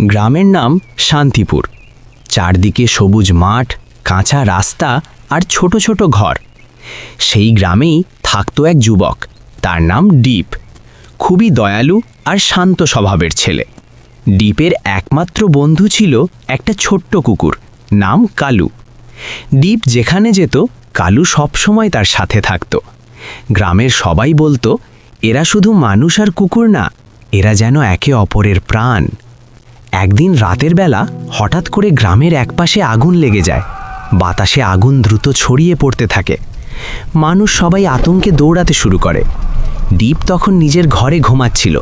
গ্রামের নাম শান্তিপুর। চারদিকে সবুজ মাঠ, কাঁচা রাস্তা আর ছোট ছোট ঘর। সেই গ্রামেই থাকতো এক যুবক, তার নাম ডিপ। খুবই দয়ালু আর শান্ত স্বভাবের ছেলে। ডিপের একমাত্র বন্ধু ছিল একটা ছোট্ট কুকুর, নাম কালু। ডিপ যেখানে যেত কালু সবসময় তার সাথে থাকত। গ্রামের সবাই বলতো, এরা শুধু মানুষ আর কুকুর না, এরা যেন একে অপরের প্রাণ। একদিন রাতের বেলা হঠাৎ করে গ্রামের একপাশে আগুন লেগে যায়। বাতাসে আগুন দ্রুত ছড়িয়ে পড়তে থাকে। মানুষ সবাই আতঙ্কে দৌড়াতে শুরু করে। ডিপ তখন নিজের ঘরে ঘুমাচ্ছিল,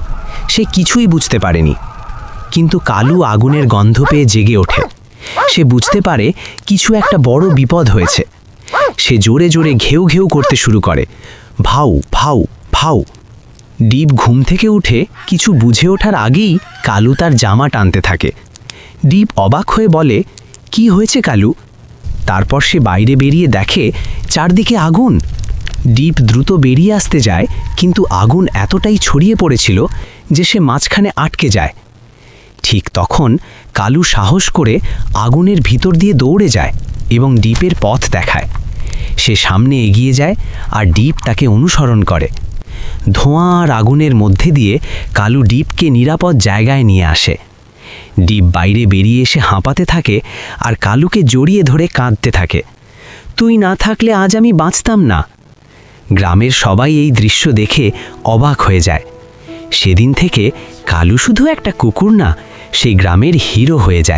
সে কিছুই বুঝতে পারেনি। কিন্তু কালু আগুনের গন্ধ পেয়ে জেগে ওঠে। সে বুঝতে পারে কিছু একটা বড় বিপদ হয়েছে। সে জোরে জোরে ঘেউ ঘেউ করতে শুরু করে, ভাউ ভাউ ভাউ। ডিপ ঘুম থেকে উঠে কিছু বুঝে ওঠার আগেই কালু তার জামা টানতে থাকে। ডিপ অবাক হয়ে বলে, কি হয়েছে কালু? তারপর সে বাইরে বেরিয়ে দেখে চারদিকে আগুন। ডিপ দ্রুত বেরিয়ে আসতে যায়, কিন্তু আগুন এতটাই ছড়িয়ে পড়েছিল যে সে মাঝখানে আটকে যায়। ঠিক তখন কালু সাহস করে আগুনের ভিতর দিয়ে দৌড়ে যায় এবং ডিপের পথ দেখায়। সে সামনে এগিয়ে যায় আর ডিপ তাকে অনুসরণ করে। ধোঁয়া আর আগুনের মধ্যে দিয়ে কালু ডিপকে নিরাপদ জায়গায় নিয়ে আসে। ডিপ বাইরে বেরিয়ে এসে হাঁপাতে থাকে আর কালুকে জড়িয়ে ধরে কাঁদতে থাকে, তুই না থাকলে আজ আমি বাঁচতাম না। গ্রামের সবাই এই দৃশ্য দেখে অবাক হয়ে যায়। সেদিন থেকে কালু শুধু একটা কুকুর না, সেই গ্রামের হিরো হয়ে যায়।